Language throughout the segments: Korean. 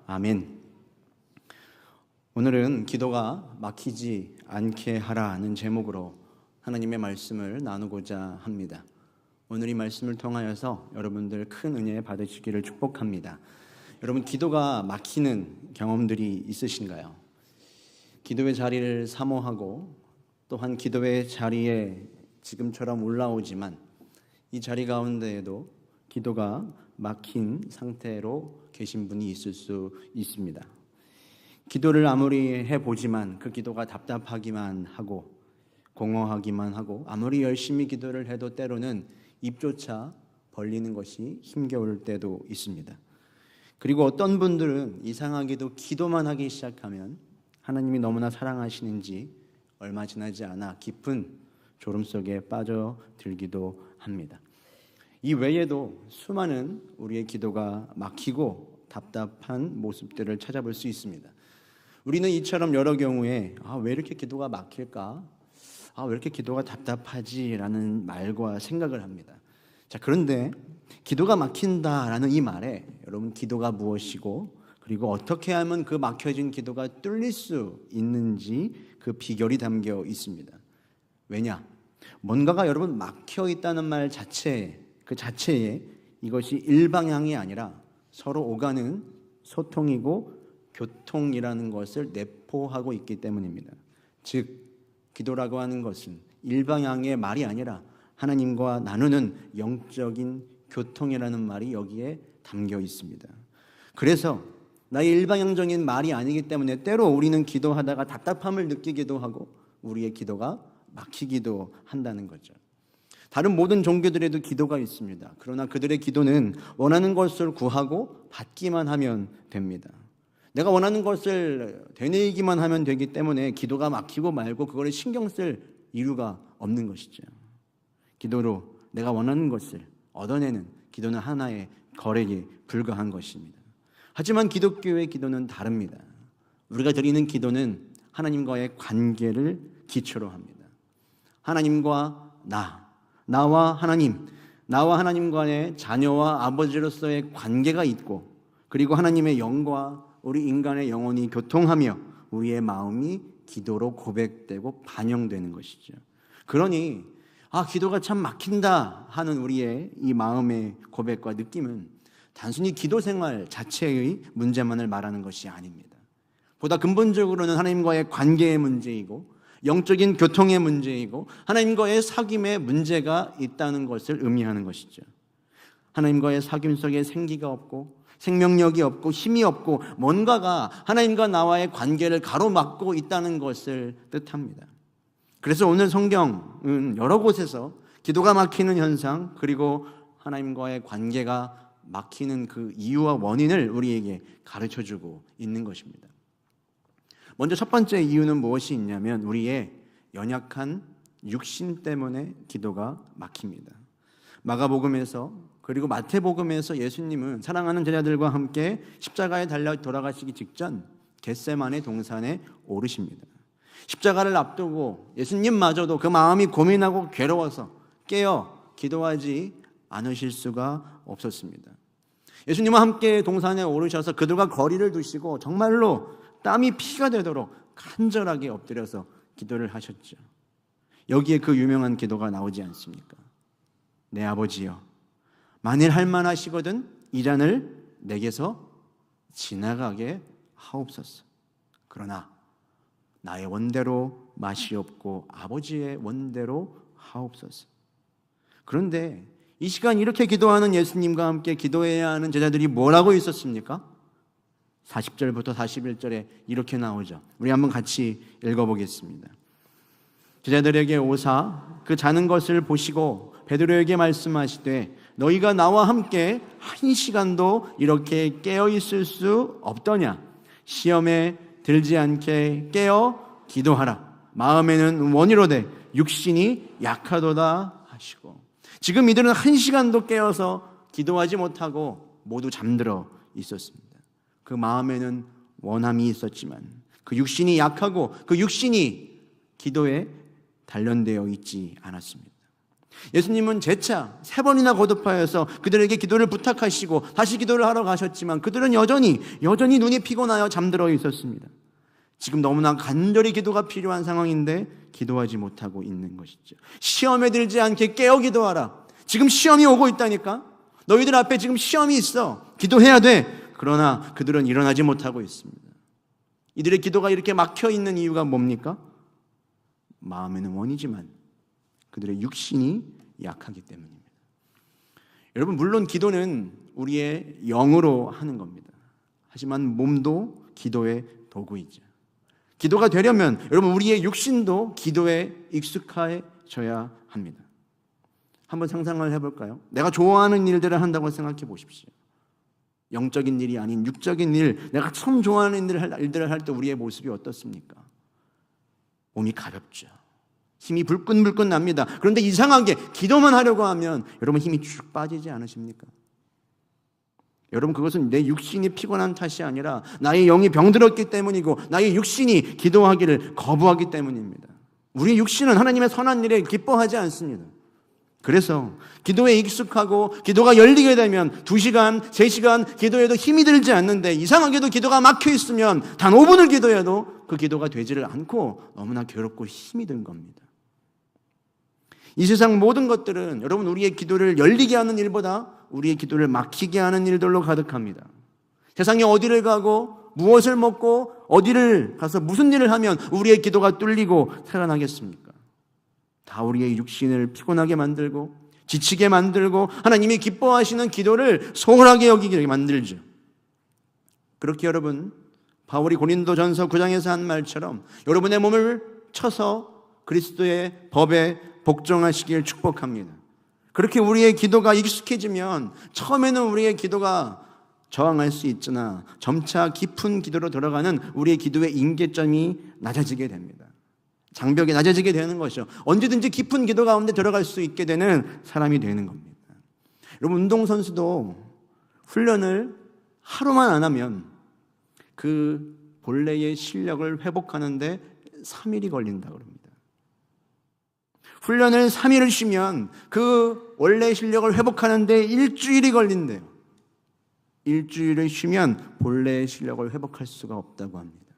아멘. 오늘은 기도가 막히지 않게 하라는 제목으로 하나님의 말씀을 나누고자 합니다. 오늘 이 말씀을 통하여서 여러분들 큰 은혜 받으시기를 축복합니다. 여러분, 기도가 막히는 경험들이 있으신가요? 기도의 자리를 사모하고 또한 기도의 자리에 지금처럼 올라오지만 이 자리 가운데에도 기도가 막힌 상태로 계신 분이 있을 수 있습니다. 기도를 아무리 해보지만 그 기도가 답답하기만 하고 공허하기만 하고 아무리 열심히 기도를 해도 때로는 입조차 벌리는 것이 힘겨울 때도 있습니다. 그리고 어떤 분들은 이상하게도 기도만 하기 시작하면 하나님이 너무나 사랑하시는지 얼마 지나지 않아 깊은 졸음 속에 빠져들기도 합니다. 이 외에도 수많은 우리의 기도가 막히고 답답한 모습들을 찾아볼 수 있습니다. 우리는 이처럼 여러 경우에 왜 이렇게 기도가 막힐까? 왜 이렇게 기도가 답답하지? 라는 말과 생각을 합니다. 자, 그런데 기도가 막힌다라는 이 말에 여러분, 기도가 무엇이고 그리고 어떻게 하면 그 막혀진 기도가 뚫릴 수 있는지 그 비결이 담겨 있습니다. 왜냐? 뭔가가 여러분 막혀 있다는 말 자체에 그 자체에 이것이 일방향이 아니라 서로 오가는 소통이고 교통이라는 것을 내포하고 있기 때문입니다. 즉, 기도라고 하는 것은 일방향의 말이 아니라 하나님과 나누는 영적인 교통이라는 말이 여기에 담겨 있습니다. 그래서 나의 일방향적인 말이 아니기 때문에 때로 우리는 기도하다가 답답함을 느끼기도 하고 우리의 기도가 막히기도 한다는 거죠. 다른 모든 종교들에도 기도가 있습니다. 그러나 그들의 기도는 원하는 것을 구하고 받기만 하면 됩니다. 내가 원하는 것을 되뇌이기만 하면 되기 때문에 기도가 막히고 말고 그걸 신경 쓸 이유가 없는 것이죠. 기도로 내가 원하는 것을 얻어내는 기도는 하나의 거래에 불과한 것입니다. 하지만 기독교의 기도는 다릅니다. 우리가 드리는 기도는 하나님과의 관계를 기초로 합니다. 하나님과 나와 하나님, 나와 하나님과의 자녀와 아버지로서의 관계가 있고, 그리고 하나님의 영과 우리 인간의 영혼이 교통하며 우리의 마음이 기도로 고백되고 반영되는 것이죠. 그러니 기도가 참 막힌다 하는 우리의 이 마음의 고백과 느낌은 단순히 기도 생활 자체의 문제만을 말하는 것이 아닙니다. 보다 근본적으로는 하나님과의 관계의 문제이고 영적인 교통의 문제이고 하나님과의 사귐의 문제가 있다는 것을 의미하는 것이죠. 하나님과의 사귐 속에 생기가 없고 생명력이 없고 힘이 없고 뭔가가 하나님과 나와의 관계를 가로막고 있다는 것을 뜻합니다. 그래서 오늘 성경은 여러 곳에서 기도가 막히는 현상 그리고 하나님과의 관계가 막히는 그 이유와 원인을 우리에게 가르쳐주고 있는 것입니다. 먼저 첫 번째 이유는 무엇이 있냐면 우리의 연약한 육신 때문에 기도가 막힙니다. 마가복음에서 그리고 마태복음에서 예수님은 사랑하는 제자들과 함께 십자가에 달려 돌아가시기 직전 겟세마네 동산에 오르십니다. 십자가를 앞두고 예수님마저도 그 마음이 고민하고 괴로워서 깨어 기도하지 않으실 수가 없었습니다. 예수님과 함께 동산에 오르셔서 그들과 거리를 두시고 정말로 땀이 피가 되도록 간절하게 엎드려서 기도를 하셨죠. 여기에 그 유명한 기도가 나오지 않습니까? 내 아버지여, 만일 할 만하시거든 이 잔을 내게서 지나가게 하옵소서. 그러나 나의 원대로 마시옵고 아버지의 원대로 하옵소서. 그런데 이 시간 이렇게 기도하는 예수님과 함께 기도해야 하는 제자들이 뭐라고 있었습니까? 40절부터 41절에 이렇게 나오죠. 우리 한번 같이 읽어보겠습니다. 제자들에게 오사 그 자는 것을 보시고 베드로에게 말씀하시되 너희가 나와 함께 한 시간도 이렇게 깨어 있을 수 없더냐? 시험에 들지 않게 깨어 기도하라. 마음에는 원이로되 육신이 약하도다 하시고. 지금 이들은 한 시간도 깨어서 기도하지 못하고 모두 잠들어 있었습니다. 그 마음에는 원함이 있었지만 그 육신이 약하고 그 육신이 기도에 단련되어 있지 않았습니다. 예수님은 재차 3번이나 거듭하여서 그들에게 기도를 부탁하시고 다시 기도를 하러 가셨지만 그들은 여전히 눈이 피곤하여 잠들어 있었습니다. 지금 너무나 간절히 기도가 필요한 상황인데 기도하지 못하고 있는 것이죠. 시험에 들지 않게 깨어 기도하라. 지금 시험이 오고 있다니까. 너희들 앞에 지금 시험이 있어. 기도해야 돼. 그러나 그들은 일어나지 못하고 있습니다. 이들의 기도가 이렇게 막혀 있는 이유가 뭡니까? 마음에는 원이지만 그들의 육신이 약하기 때문입니다. 여러분, 물론 기도는 우리의 영으로 하는 겁니다. 하지만 몸도 기도의 도구이죠. 기도가 되려면 여러분 우리의 육신도 기도에 익숙해져야 합니다. 한번 상상을 해볼까요? 내가 좋아하는 일들을 한다고 생각해 보십시오. 영적인 일이 아닌 육적인 일, 내가 참 좋아하는 일들을 할 때 우리의 모습이 어떻습니까? 몸이 가볍죠. 힘이 불끈불끈 납니다. 그런데 이상하게 기도만 하려고 하면 여러분 힘이 쭉 빠지지 않으십니까? 여러분, 그것은 내 육신이 피곤한 탓이 아니라 나의 영이 병들었기 때문이고 나의 육신이 기도하기를 거부하기 때문입니다. 우리 육신은 하나님의 선한 일에 기뻐하지 않습니다. 그래서 기도에 익숙하고 기도가 열리게 되면 2시간, 3시간 기도해도 힘이 들지 않는데 이상하게도 기도가 막혀 있으면 단 5분을 기도해도 그 기도가 되지를 않고 너무나 괴롭고 힘이 든 겁니다. 이 세상 모든 것들은 여러분 우리의 기도를 열리게 하는 일보다 우리의 기도를 막히게 하는 일들로 가득합니다. 세상에 어디를 가고 무엇을 먹고 어디를 가서 무슨 일을 하면 우리의 기도가 뚫리고 살아나겠습니까? 다 우리의 육신을 피곤하게 만들고 지치게 만들고 하나님이 기뻐하시는 기도를 소홀하게 여기게 만들죠. 그렇게 여러분 바울이 고린도전서 9장에서 한 말처럼 여러분의 몸을 쳐서 그리스도의 법에 복종하시길 축복합니다. 그렇게 우리의 기도가 익숙해지면 처음에는 우리의 기도가 저항할 수 있으나 점차 깊은 기도로 들어가는 우리의 기도의 임계점이 낮아지게 됩니다. 장벽이 낮아지게 되는 것이죠. 언제든지 깊은 기도 가운데 들어갈 수 있게 되는 사람이 되는 겁니다. 여러분, 운동선수도 훈련을 하루만 안 하면 그 본래의 실력을 회복하는데 3일이 걸린다고 합니다. 훈련을 3일을 쉬면 그 원래 실력을 회복하는데 일주일이 걸린대요. 일주일을 쉬면 본래의 실력을 회복할 수가 없다고 합니다.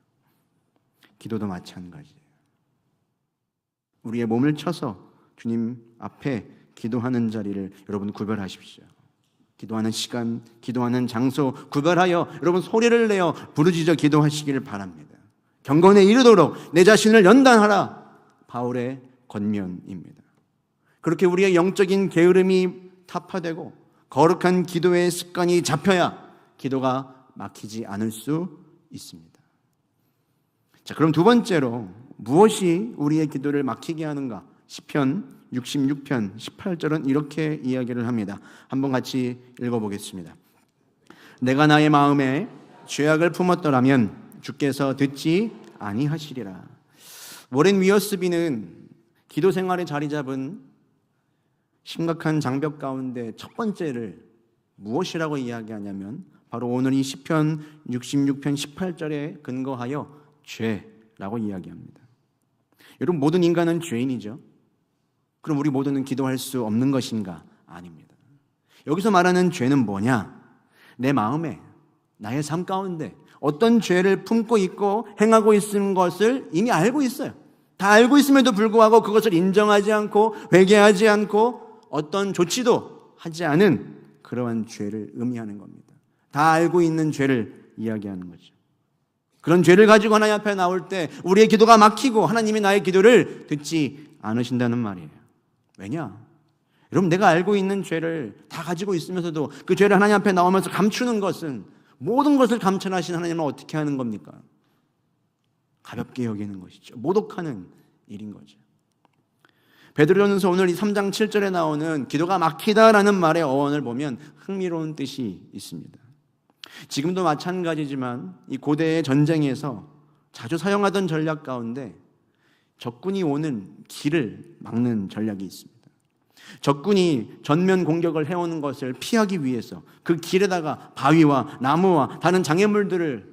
기도도 마찬가지예요. 우리의 몸을 쳐서 주님 앞에 기도하는 자리를 여러분 구별하십시오. 기도하는 시간, 기도하는 장소 구별하여 여러분 소리를 내어 부르짖어 기도하시기를 바랍니다. 경건에 이르도록 내 자신을 연단하라. 바울의 권면입니다. 그렇게 우리의 영적인 게으름이 타파되고 거룩한 기도의 습관이 잡혀야 기도가 막히지 않을 수 있습니다. 자, 그럼 두 번째로 무엇이 우리의 기도를 막히게 하는가? 시편 66편 18절은 이렇게 이야기를 합니다. 한번 같이 읽어보겠습니다. 내가 나의 마음에 죄악을 품었더라면 주께서 듣지 아니하시리라. 워렌 위어스비는 기도 생활에 자리 잡은 심각한 장벽 가운데 첫 번째를 무엇이라고 이야기하냐면 바로 오늘 이 시편 66편 18절에 근거하여 죄라고 이야기합니다. 여러분, 모든 인간은 죄인이죠. 그럼 우리 모두는 기도할 수 없는 것인가? 아닙니다. 여기서 말하는 죄는 뭐냐? 내 마음에, 나의 삶 가운데 어떤 죄를 품고 있고 행하고 있는 것을 이미 알고 있어요. 다 알고 있음에도 불구하고 그것을 인정하지 않고 회개하지 않고 어떤 조치도 하지 않은 그러한 죄를 의미하는 겁니다. 다 알고 있는 죄를 이야기하는 거죠. 그런 죄를 가지고 하나님 앞에 나올 때 우리의 기도가 막히고 하나님이 나의 기도를 듣지 않으신다는 말이에요. 왜냐? 여러분, 내가 알고 있는 죄를 다 가지고 있으면서도 그 죄를 하나님 앞에 나오면서 감추는 것은 모든 것을 감천하신 하나님은 어떻게 하는 겁니까? 가볍게 여기는 것이죠. 모독하는 일인 거죠. 베드로전서 오늘 이 3장 7절에 나오는 기도가 막히다라는 말의 어원을 보면 흥미로운 뜻이 있습니다. 지금도 마찬가지지만 이 고대의 전쟁에서 자주 사용하던 전략 가운데 적군이 오는 길을 막는 전략이 있습니다. 적군이 전면 공격을 해오는 것을 피하기 위해서 그 길에다가 바위와 나무와 다른 장애물들을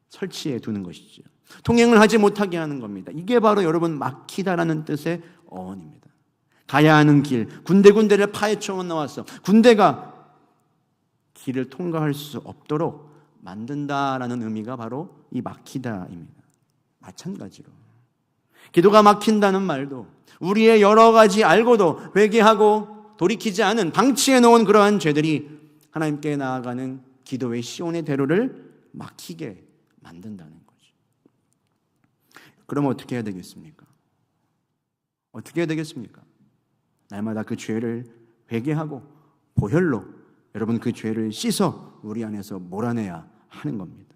설치해 두는 것이죠. 통행을 하지 못하게 하는 겁니다. 이게 바로 여러분 막히다라는 뜻의 어원입니다. 가야 하는 길, 군데군데를 파헤쳐 나왔어. 군대가 길을 통과할 수 없도록 만든다라는 의미가 바로 이 막히다입니다. 마찬가지로 기도가 막힌다는 말도 우리의 여러 가지 알고도 회개하고 돌이키지 않은 방치해 놓은 그러한 죄들이 하나님께 나아가는 기도의 시온의 대로를 막히게 만든다는 거죠. 그러면 어떻게 해야 되겠습니까? 어떻게 해야 되겠습니까? 날마다 그 죄를 회개하고 보혈로 여러분 그 죄를 씻어 우리 안에서 몰아내야 하는 겁니다.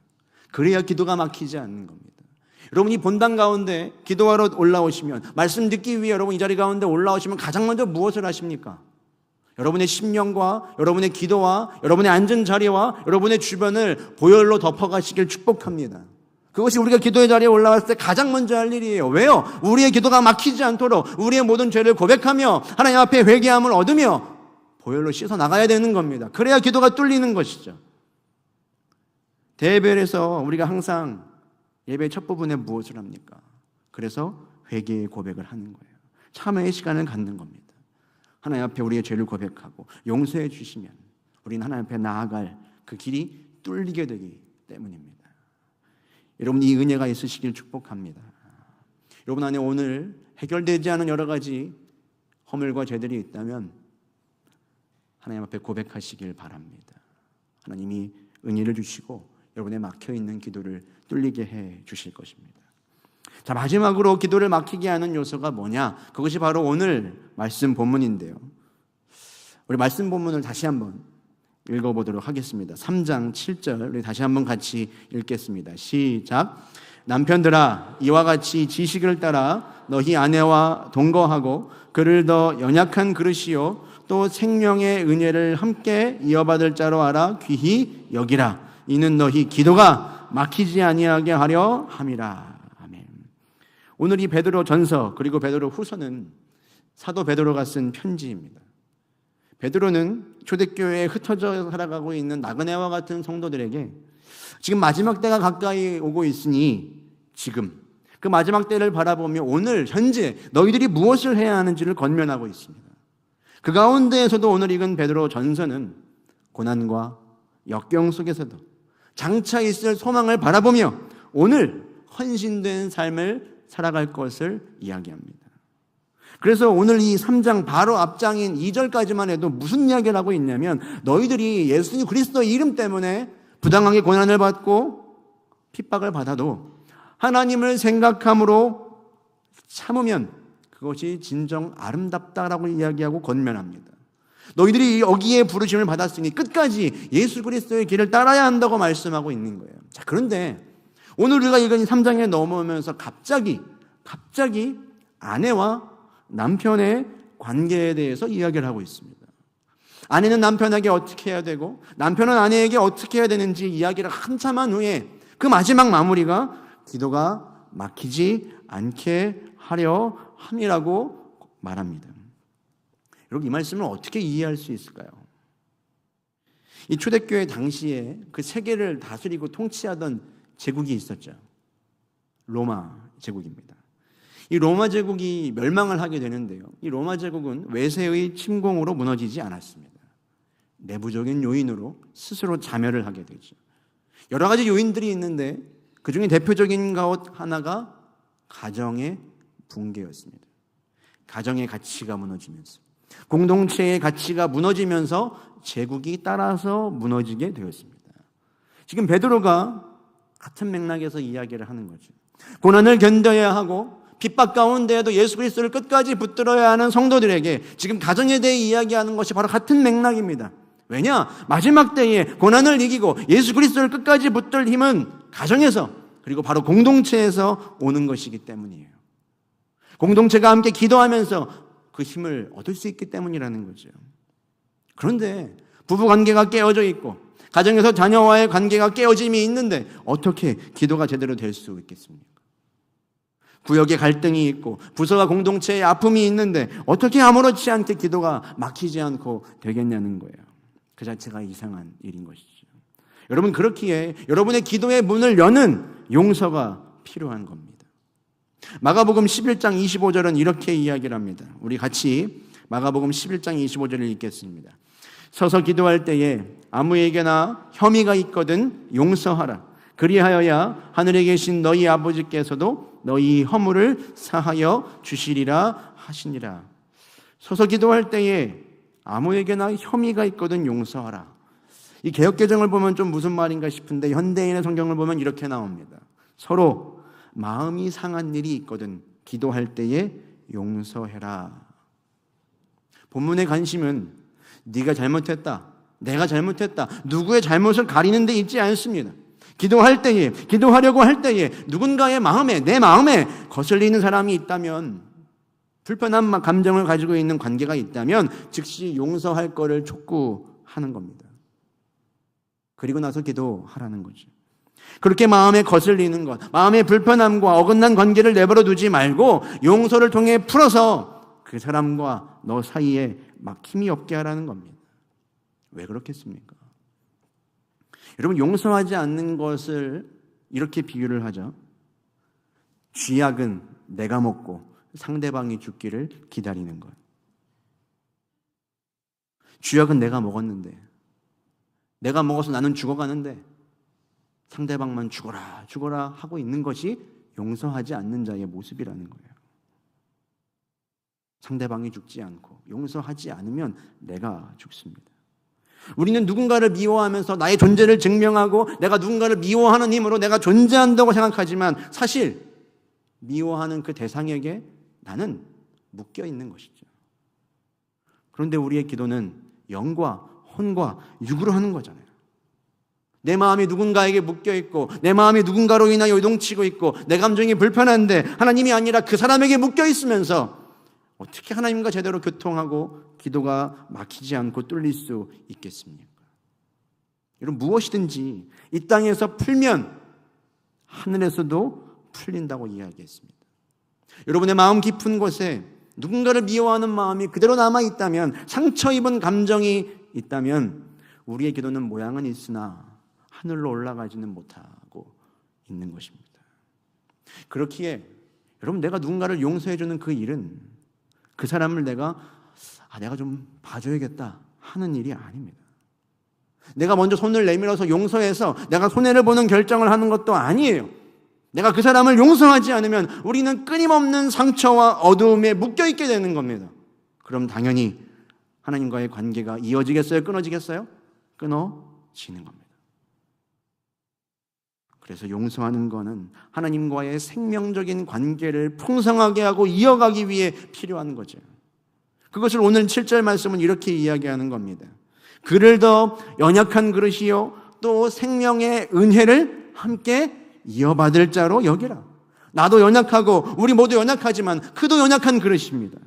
그래야 기도가 막히지 않는 겁니다. 여러분이 본당 가운데 기도하러 올라오시면, 말씀 듣기 위해 여러분 이 자리 가운데 올라오시면 가장 먼저 무엇을 하십니까? 여러분의 심령과 여러분의 기도와 여러분의 앉은 자리와 여러분의 주변을 보혈로 덮어가시길 축복합니다. 그것이 우리가 기도의 자리에 올라왔을 때 가장 먼저 할 일이에요. 왜요? 우리의 기도가 막히지 않도록 우리의 모든 죄를 고백하며 하나님 앞에 회개함을 얻으며 보혈로 씻어 나가야 되는 겁니다. 그래야 기도가 뚫리는 것이죠. 대예배에서 우리가 항상 예배 첫 부분에 무엇을 합니까? 그래서 회개의 고백을 하는 거예요. 참회의 시간을 갖는 겁니다. 하나님 앞에 우리의 죄를 고백하고 용서해 주시면 우리는 하나님 앞에 나아갈 그 길이 뚫리게 되기 때문입니다. 여러분 이 은혜가 있으시길 축복합니다. 여러분 안에 오늘 해결되지 않은 여러 가지 허물과 죄들이 있다면 하나님 앞에 고백하시길 바랍니다. 하나님이 은혜를 주시고 여러분의 막혀있는 기도를 뚫리게 해 주실 것입니다. 자, 마지막으로 기도를 막히게 하는 요소가 뭐냐? 그것이 바로 오늘 말씀 본문인데요. 우리 말씀 본문을 다시 한번 읽어보도록 하겠습니다. 3장 7절 우리 다시 한번 같이 읽겠습니다. 시작. 남편들아 이와 같이 지식을 따라 너희 아내와 동거하고 그를 더 연약한 그릇이요 또 생명의 은혜를 함께 이어받을 자로 알아 귀히 여기라. 이는 너희 기도가 막히지 아니하게 하려 함이라. 아멘. 오늘 이 베드로 전서 그리고 베드로 후서는 사도 베드로가 쓴 편지입니다. 베드로는 초대교회에 흩어져 살아가고 있는 나그네와 같은 성도들에게 지금 마지막 때가 가까이 오고 있으니 지금 그 마지막 때를 바라보며 오늘 현재 너희들이 무엇을 해야 하는지를 권면하고 있습니다. 그 가운데에서도 오늘 읽은 베드로 전서는 고난과 역경 속에서도 장차 있을 소망을 바라보며 오늘 헌신된 삶을 살아갈 것을 이야기합니다. 그래서 오늘 이 3장 바로 앞장인 2절까지만 해도 무슨 이야기를 하고 있냐면 너희들이 예수 그리스도의 이름 때문에 부당하게 고난을 받고 핍박을 받아도 하나님을 생각함으로 참으면 그것이 진정 아름답다라고 이야기하고 권면합니다. 너희들이 여기에 부르심을 받았으니 끝까지 예수 그리스도의 길을 따라야 한다고 말씀하고 있는 거예요. 자, 그런데 오늘 우리가 읽은 이 3장에 넘어오면서 갑자기 아내와 남편의 관계에 대해서 이야기를 하고 있습니다. 아내는 남편에게 어떻게 해야 되고 남편은 아내에게 어떻게 해야 되는지 이야기를 한참 한 후에 그 마지막 마무리가 기도가 막히지 않게 하려 함이라고 말합니다. 여러분 이 말씀을 어떻게 이해할 수 있을까요? 이 초대교회 당시에 그 세계를 다스리고 통치하던 제국이 있었죠. 로마 제국입니다. 이 로마 제국이 멸망을 하게 되는데요. 이 로마 제국은 외세의 침공으로 무너지지 않았습니다. 내부적인 요인으로 스스로 자멸을 하게 되죠. 여러 가지 요인들이 있는데 그중에 대표적인 것 하나가 가정의 붕괴였습니다. 가정의 가치가 무너지면서 공동체의 가치가 무너지면서 제국이 따라서 무너지게 되었습니다. 지금 베드로가 같은 맥락에서 이야기를 하는 거죠. 고난을 견뎌야 하고 핍박 가운데에도 예수 그리스도를 끝까지 붙들어야 하는 성도들에게 지금 가정에 대해 이야기하는 것이 바로 같은 맥락입니다. 왜냐? 마지막 때에 고난을 이기고 예수 그리스도를 끝까지 붙들 힘은 가정에서 그리고 바로 공동체에서 오는 것이기 때문이에요. 공동체가 함께 기도하면서 그 힘을 얻을 수 있기 때문이라는 거죠. 그런데 부부 관계가 깨어져 있고 가정에서 자녀와의 관계가 깨어짐이 있는데 어떻게 기도가 제대로 될 수 있겠습니까? 구역의 갈등이 있고 부서와 공동체의 아픔이 있는데 어떻게 아무렇지 않게 기도가 막히지 않고 되겠냐는 거예요. 그 자체가 이상한 일인 것이죠. 여러분 그렇기에 여러분의 기도의 문을 여는 용서가 필요한 겁니다. 마가복음 11장 25절은 이렇게 이야기를 합니다. 우리 같이 마가복음 11장 25절을 읽겠습니다. 서서 기도할 때에 아무에게나 혐의가 있거든 용서하라. 그리하여야 하늘에 계신 너희 아버지께서도 너희 허물을 사하여 주시리라 하시니라. 서서 기도할 때에 아무에게나 혐의가 있거든 용서하라. 이 개역개정을 보면 좀 무슨 말인가 싶은데 현대인의 성경을 보면 이렇게 나옵니다. 서로 마음이 상한 일이 있거든 기도할 때에 용서해라. 본문의 관심은 네가 잘못했다, 내가 잘못했다, 누구의 잘못을 가리는 데 있지 않습니다. 기도할 때에, 기도하려고 할 때에 누군가의 마음에, 내 마음에 거슬리는 사람이 있다면, 불편한 감정을 가지고 있는 관계가 있다면 즉시 용서할 거를 촉구하는 겁니다. 그리고 나서 기도하라는 거죠. 그렇게 마음에 거슬리는 것, 마음의 불편함과 어긋난 관계를 내버려 두지 말고 용서를 통해 풀어서 그 사람과 너 사이에 막힘이 없게 하라는 겁니다. 왜 그렇겠습니까? 여러분, 용서하지 않는 것을 이렇게 비유를 하죠. 쥐약은 내가 먹고 상대방이 죽기를 기다리는 것. 쥐약은 내가 먹었는데, 내가 먹어서 나는 죽어가는데 상대방만 죽어라 죽어라 하고 있는 것이 용서하지 않는 자의 모습이라는 거예요. 상대방이 죽지 않고 용서하지 않으면 내가 죽습니다. 우리는 누군가를 미워하면서 나의 존재를 증명하고 내가 누군가를 미워하는 힘으로 내가 존재한다고 생각하지만 사실 미워하는 그 대상에게 나는 묶여 있는 것이죠. 그런데 우리의 기도는 영과 혼과 육으로 하는 거잖아요. 내 마음이 누군가에게 묶여 있고 내 마음이 누군가로 인하여 요동치고 있고 내 감정이 불편한데 하나님이 아니라 그 사람에게 묶여 있으면서 어떻게 하나님과 제대로 교통하고 기도가 막히지 않고 뚫릴 수 있겠습니까? 여러분, 무엇이든지 이 땅에서 풀면 하늘에서도 풀린다고 이야기했습니다. 여러분의 마음 깊은 곳에 누군가를 미워하는 마음이 그대로 남아있다면, 상처 입은 감정이 있다면 우리의 기도는 모양은 있으나 하늘로 올라가지는 못하고 있는 것입니다. 그렇기에 여러분, 내가 누군가를 용서해주는 그 일은 그 사람을 내가 좀 봐줘야겠다 하는 일이 아닙니다. 내가 먼저 손을 내밀어서 용서해서 내가 손해를 보는 결정을 하는 것도 아니에요. 내가 그 사람을 용서하지 않으면 우리는 끊임없는 상처와 어두움에 묶여있게 되는 겁니다. 그럼 당연히 하나님과의 관계가 이어지겠어요? 끊어지겠어요? 끊어지는 겁니다. 그래서 용서하는 것은 하나님과의 생명적인 관계를 풍성하게 하고 이어가기 위해 필요한 거죠. 그것을 오늘 7절 말씀은 이렇게 이야기하는 겁니다. 그를 더 연약한 그릇이요 또 생명의 은혜를 함께 이어받을 자로 여기라. 나도 연약하고 우리 모두 연약하지만 그도 연약한 그릇입니다.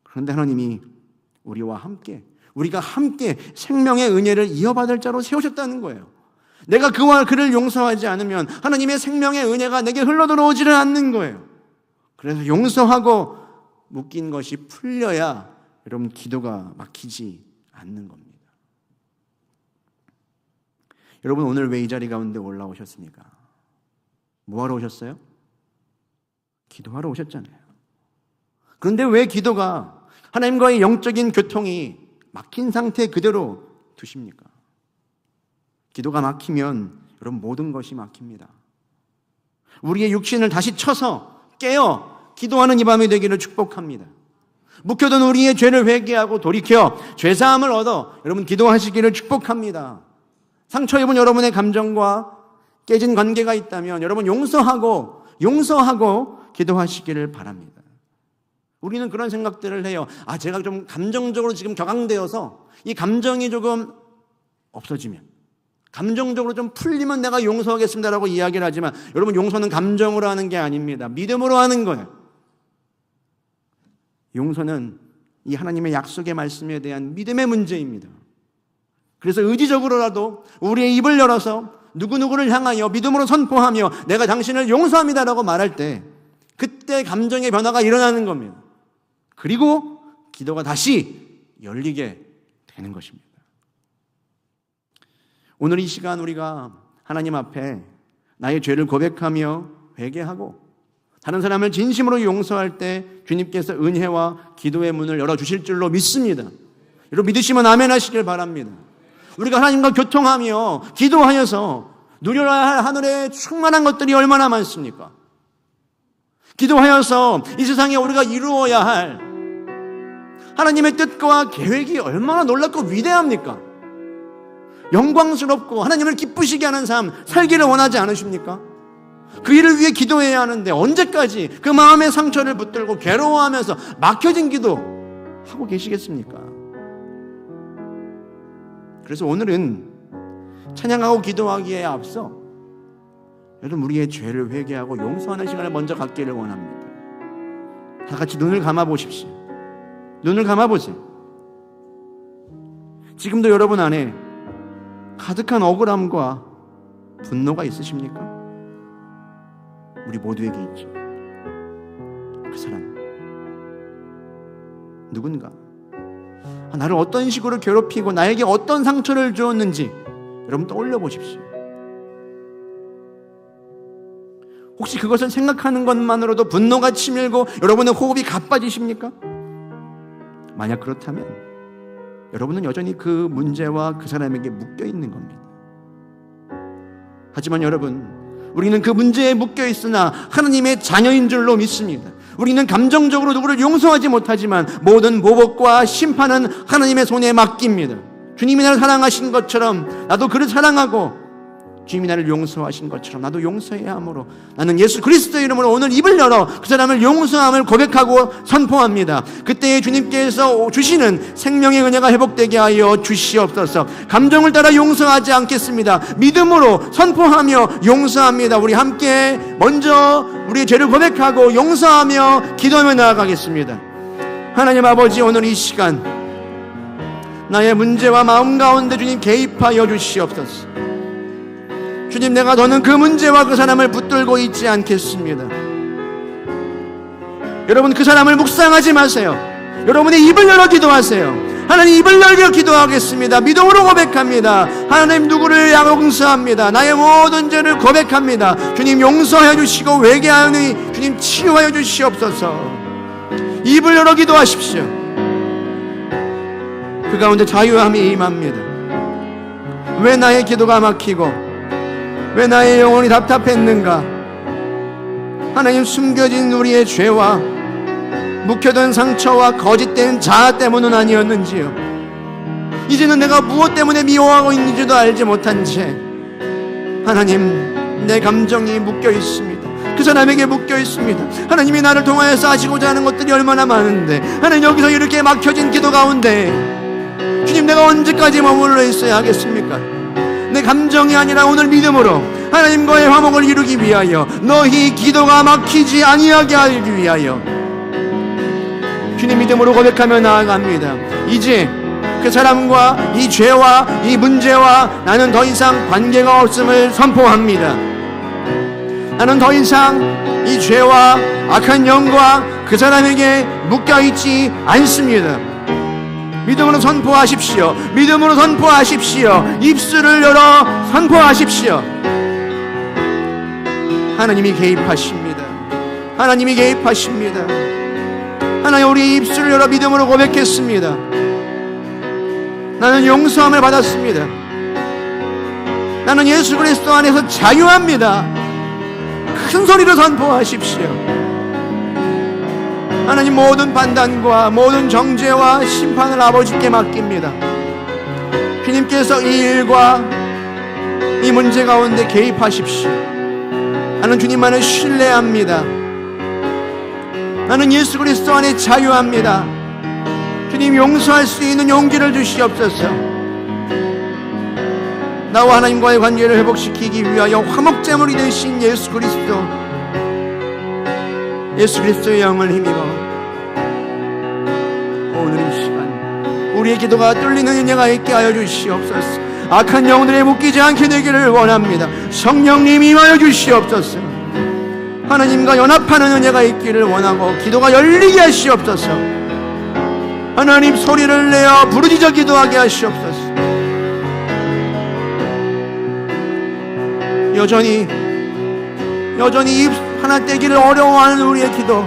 그런데 하나님이 우리가 함께 생명의 은혜를 이어받을 자로 세우셨다는 거예요. 내가 그를 용서하지 않으면 하나님의 생명의 은혜가 내게 흘러들어오지를 않는 거예요. 그래서 용서하고 묶인 것이 풀려야 여러분 기도가 막히지 않는 겁니다. 여러분, 오늘 왜 이 자리 가운데 올라오셨습니까? 뭐하러 오셨어요? 기도하러 오셨잖아요. 그런데 왜 기도가 하나님과의 영적인 교통이 막힌 상태 그대로 두십니까? 기도가 막히면 여러분 모든 것이 막힙니다. 우리의 육신을 다시 쳐서 깨어 기도하는 이 밤이 되기를 축복합니다. 묵혀둔 우리의 죄를 회개하고 돌이켜 죄사함을 얻어 여러분 기도하시기를 축복합니다. 상처 입은 여러분의 감정과 깨진 관계가 있다면 여러분 용서하고 기도하시기를 바랍니다. 우리는 그런 생각들을 해요. 제가 좀 감정적으로 지금 격앙되어서 이 감정이 조금 없어지면, 감정적으로 좀 풀리면 내가 용서하겠습니다라고 이야기를 하지만 여러분, 용서는 감정으로 하는 게 아닙니다. 믿음으로 하는 거예요. 용서는 이 하나님의 약속의 말씀에 대한 믿음의 문제입니다. 그래서 의지적으로라도 우리의 입을 열어서 누구누구를 향하여 믿음으로 선포하며 내가 당신을 용서합니다라고 말할 때 그때 감정의 변화가 일어나는 겁니다. 그리고 기도가 다시 열리게 되는 것입니다. 오늘 이 시간 우리가 하나님 앞에 나의 죄를 고백하며 회개하고 다른 사람을 진심으로 용서할 때 주님께서 은혜와 기도의 문을 열어주실 줄로 믿습니다. 여러분 믿으시면 아멘 하시길 바랍니다. 우리가 하나님과 교통하며 기도하여서 누려야 할 하늘의 충만한 것들이 얼마나 많습니까? 기도하여서 이 세상에 우리가 이루어야 할 하나님의 뜻과 계획이 얼마나 놀랍고 위대합니까? 영광스럽고 하나님을 기쁘시게 하는 삶 살기를 원하지 않으십니까? 그 일을 위해 기도해야 하는데 언제까지 그 마음의 상처를 붙들고 괴로워하면서 막혀진 기도 하고 계시겠습니까? 그래서 오늘은 찬양하고 기도하기에 앞서 여러분 우리의 죄를 회개하고 용서하는 시간을 먼저 갖기를 원합니다. 다 같이 눈을 감아보십시오. 눈을 감아보세요. 지금도 여러분 안에 가득한 억울함과 분노가 있으십니까? 우리 모두에게 있죠. 그 사람 누군가 나를 어떤 식으로 괴롭히고 나에게 어떤 상처를 주었는지 여러분 떠올려 보십시오. 혹시 그것을 생각하는 것만으로도 분노가 치밀고 여러분의 호흡이 가빠지십니까? 만약 그렇다면 여러분은 여전히 그 문제와 그 사람에게 묶여 있는 겁니다. 하지만 여러분, 우리는 그 문제에 묶여 있으나 하나님의 자녀인 줄로 믿습니다. 우리는 감정적으로 누구를 용서하지 못하지만 모든 보복과 심판은 하나님의 손에 맡깁니다. 주님이 나를 사랑하신 것처럼 나도 그를 사랑하고 주님이 나를 용서하신 것처럼 나도 용서해야 하므로 나는 예수 그리스도의 이름으로 오늘 입을 열어 그 사람을 용서함을 고백하고 선포합니다. 그때 주님께서 주시는 생명의 은혜가 회복되게 하여 주시옵소서. 감정을 따라 용서하지 않겠습니다. 믿음으로 선포하며 용서합니다. 우리 함께 먼저 우리의 죄를 고백하고 용서하며 기도하며 나아가겠습니다. 하나님 아버지, 오늘 이 시간 나의 문제와 마음 가운데 주님 개입하여 주시옵소서. 주님, 내가 더는 그 문제와 그 사람을 붙들고 있지 않겠습니다. 여러분, 그 사람을 묵상하지 마세요. 여러분의 입을 열어 기도하세요. 하나님, 입을 열려 기도하겠습니다. 믿음으로 고백합니다. 하나님, 누구를 용서합니다. 나의 모든 죄를 고백합니다. 주님, 용서하여 주시고 회개하니 주님 치유하여 주시옵소서. 입을 열어 기도하십시오. 그 가운데 자유함이 임합니다. 왜 나의 기도가 막히고 왜 나의 영혼이 답답했는가? 하나님, 숨겨진 우리의 죄와 묵혀둔 상처와 거짓된 자아 때문은 아니었는지요? 이제는 내가 무엇 때문에 미워하고 있는지도 알지 못한 채 하나님, 내 감정이 묶여 있습니다. 그 사람에게 묶여 있습니다. 하나님이 나를 통하여서 하시고자 하는 것들이 얼마나 많은데 하나님, 여기서 이렇게 막혀진 기도 가운데 주님, 내가 언제까지 머물러 있어야 하겠습니까? 내 감정이 아니라 오늘 믿음으로 하나님과의 화목을 이루기 위하여 너희 기도가 막히지 아니하게 하기 위하여 주님 믿음으로 고백하며 나아갑니다. 이제 그 사람과 이 죄와 이 문제와 나는 더 이상 관계가 없음을 선포합니다. 나는 더 이상 이 죄와 악한 영과 그 사람에게 묶여있지 않습니다. 믿음으로 선포하십시오. 믿음으로 선포하십시오. 입술을 열어 선포하십시오. 하나님이 개입하십니다. 하나님이 개입하십니다. 하나님, 우리 입술을 열어 믿음으로 고백했습니다. 나는 용서함을 받았습니다. 나는 예수 그리스도 안에서 자유합니다. 큰 소리로 선포하십시오. 하나님, 모든 판단과 모든 정죄와 심판을 아버지께 맡깁니다. 주님께서 이 일과 이 문제 가운데 개입하십시오. 나는 주님만을 신뢰합니다. 나는 예수 그리스도 안에 자유합니다. 주님, 용서할 수 있는 용기를 주시옵소서. 나와 하나님과의 관계를 회복시키기 위하여 화목제물이 되신 예수 그리스도의 영을 힘입어 오늘 이 시간 우리의 기도가 뚫리는 은혜가 있게 하여 주시옵소서. 악한 영들에 묶이지 않게 되기를 원합니다. 성령님 임하여 주시옵소서. 하나님과 연합하는 은혜가 있기를 원하고 기도가 열리게 하시옵소서. 하나님, 소리를 내어 부르짖어 기도하게 하시옵소서. 여전히 하나 떼기를 어려워하는 우리의 기도,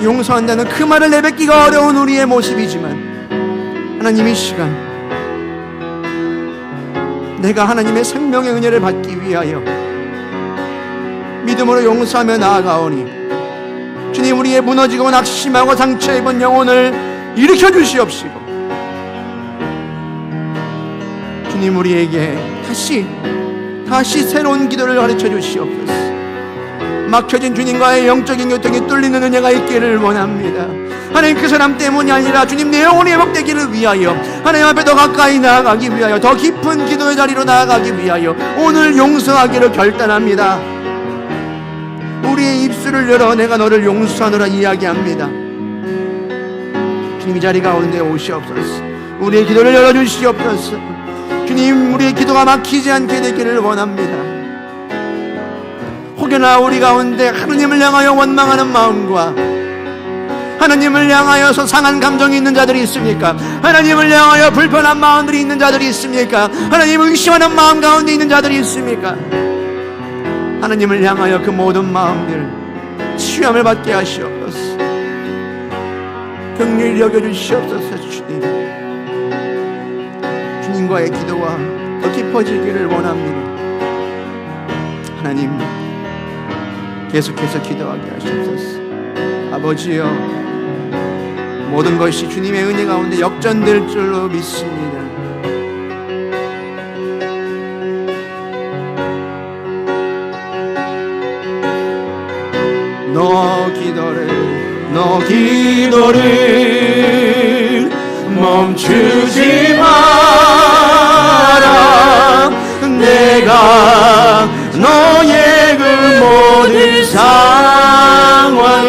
용서한다는 그 말을 내뱉기가 어려운 우리의 모습이지만 하나님, 이 시간 내가 하나님의 생명의 은혜를 받기 위하여 믿음으로 용서하며 나아가오니 주님, 우리의 무너지고 낙심하고 상처 입은 영혼을 일으켜 주시옵시고 주님, 우리에게 다시 새로운 기도를 가르쳐 주시옵소서. 막혀진 주님과의 영적인 교통이 뚫리는 은혜가 있기를 원합니다. 하나님, 그 사람 때문이 아니라 주님, 내 영혼이 회복되기를 위하여, 하나님 앞에 더 가까이 나아가기 위하여, 더 깊은 기도의 자리로 나아가기 위하여 오늘 용서하기를 결단합니다. 우리의 입술을 열어 내가 너를 용서하노라 이야기합니다. 주님, 이 자리 가운데 오시옵소서. 우리의 기도를 열어주시옵소서. 주님, 우리의 기도가 막히지 않게 되기를 원합니다. 혹여나 우리 가운데 하나님을 향하여 원망하는 마음과 하나님을 향하여서 상한 감정이 있는 자들이 있습니까? 하나님을 향하여 불편한 마음들이 있는 자들이 있습니까? 하나님을 의심하는 마음 가운데 있는 자들이 있습니까? 하나님을 향하여 그 모든 마음들 치유함을 받게 하시옵소서. 긍휼히 여겨주시옵소서. 주님과의 기도가 더 깊어지기를 원합니다. 하나님, 계속해서 기도하게 하시옵소서. 아버지여, 모든 것이 주님의 은혜 가운데 역전될 줄로 믿습니다. 너 기도를 멈추지 마라. 내가 너의 그 모든 상황을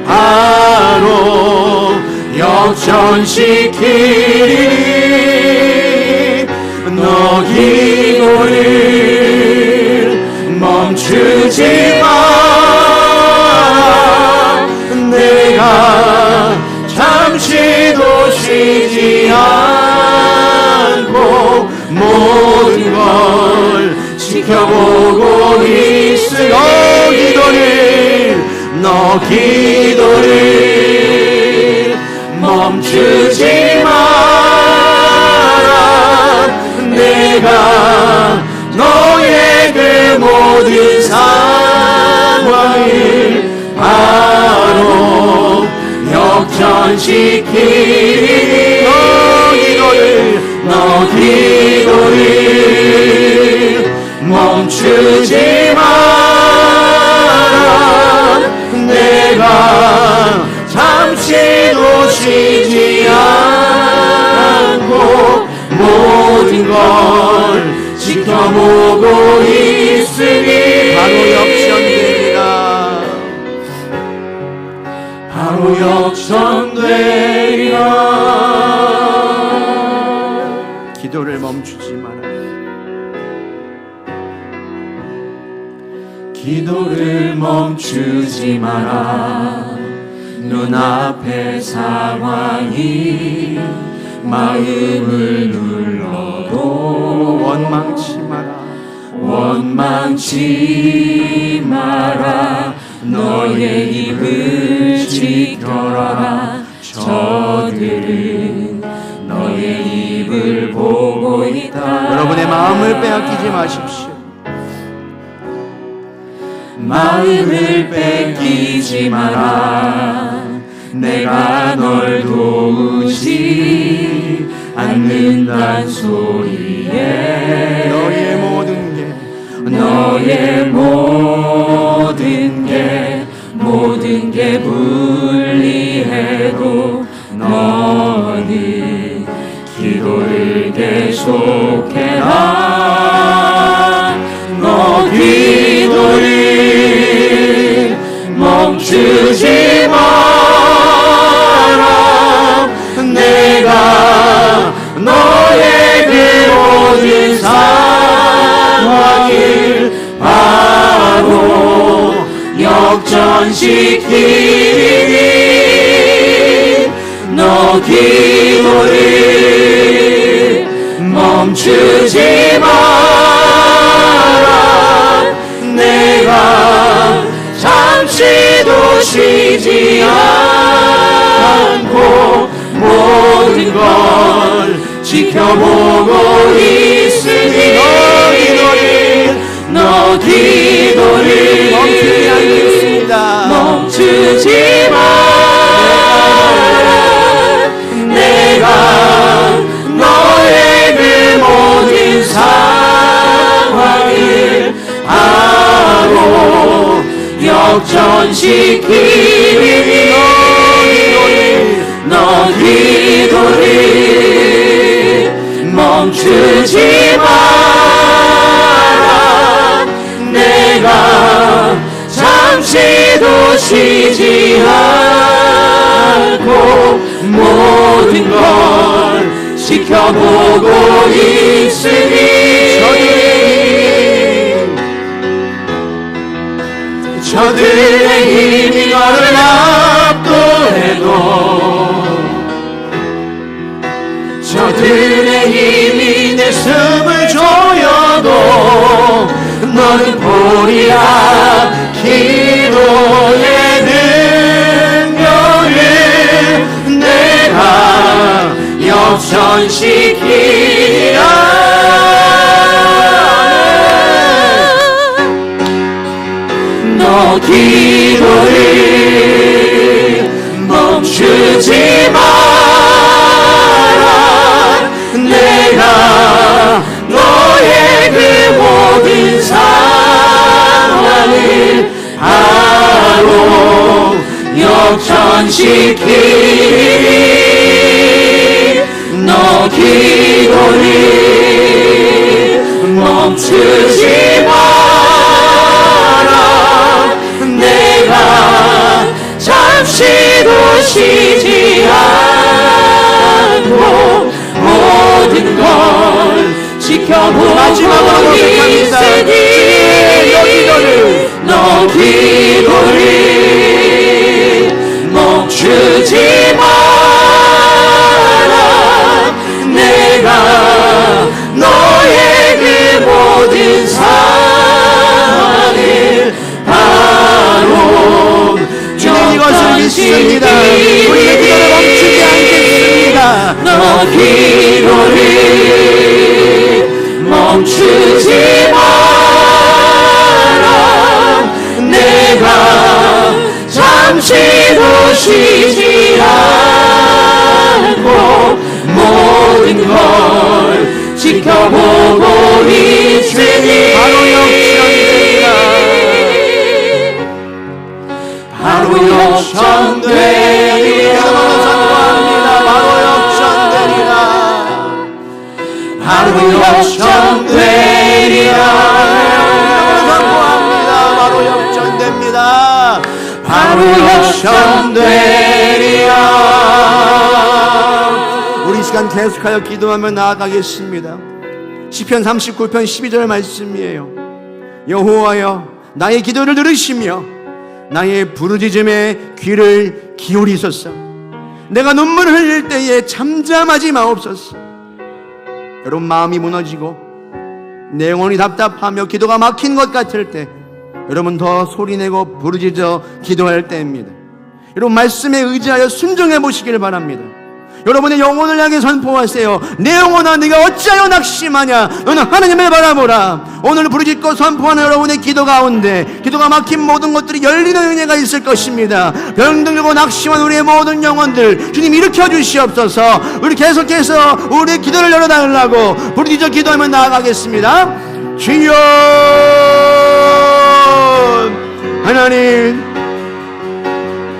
바로 역전시키리. 너 기도를 멈추지 마라. 내가 잠시도 쉬지 않고 모든 걸 지켜보고 있으니 너 기도를 멈추지 마라. 내가 너의 그 모든 상황을 바로 역전시키리. 너 기도를 멈추지 마라. 내가 잠시도 쉬지 않고 모든 걸 지켜보고 있으니 바로 역전되리라. 바로 역전되리라. 기도를 멈추지 마라. 기도를 멈추지 마라. 눈앞의 상황이 마음을 눌러도 원망치 마라. 너의 입을 지켜라. 저들은 너의 입을 보고 있다. 여러분의 마음을 빼앗기지 마십시오. 마음을 뺏기지 마라. 내가 널 도우지 않는단 소리에 너의 모든 게 불리해도 너는 기도를 계속해라. 너 기도를 멈추지 마라. 내가 너의 그 모든 상황을 바로 역전시키리. 너 기도를 멈추지 마라. 지켜보고 있으니 너 기도를 멈추지 않겠습니다. 멈추지 마라. 내가 너의 그 모든 상황을 바로 역전시키니 너 기도를 멈추지 마라. 내가 잠시도 쉬지 않고 모든 걸 지켜보고 있으니 저들의 힘이 너를 압도해도 저들의 힘이 내 숨을 조여도 너는 보리라. 기도의 능력을 내가 역전시키리라. 너 기도를 멈추지 마라. 내가 너의 그 모든 상황을 바로 역전시키리. 너 기도를 멈추지 마라. 내가 잠시도 쉬지 않고 모든 걸 지켜보고 있으니 너 기도를 멈추지 마라. 내가 너의 그 모든 상황을 바로 주님 이것을 믿습니다. 우리의 기도를 멈추지 않겠습니다. 너 기도를 멈추지 마라. 내가 잠시도 쉬지 않고 모든 걸 지켜보고 있으니 바로 역전됩니다. 바로 역전되리라. 바로 역전되리라. 바로 역전되리라. 바로 역전됩니다. 바로 역전되리라. 우리 이 시간 계속하여 기도하며 나아가겠습니다. 시편 39편 12절 말씀이에요. 여호와여 나의 기도를 들으시며 나의 부르짖음에 귀를 기울이소서. 내가 눈물을 흘릴 때에 잠잠하지 마옵소서. 여러분 마음이 무너지고 내 영혼이 답답하며 기도가 막힌 것 같을 때 여러분 더 소리내고 부르짖어 기도할 때입니다. 여러분 말씀에 의지하여 순종해 보시길 바랍니다. 여러분의 영혼을 향해 선포하세요. 내 영혼아 네가 어찌하여 낙심하냐. 너는 하나님을 바라보라. 오늘 부르짖고 선포하는 여러분의 기도 가운데 기도가 막힌 모든 것들이 열리는 은혜가 있을 것입니다. 병들고 낙심한 우리의 모든 영혼들 주님 일으켜 주시옵소서. 우리 계속해서 우리의 기도를 열어달라고 부르짖어 기도하며 나아가겠습니다. 주여 하나님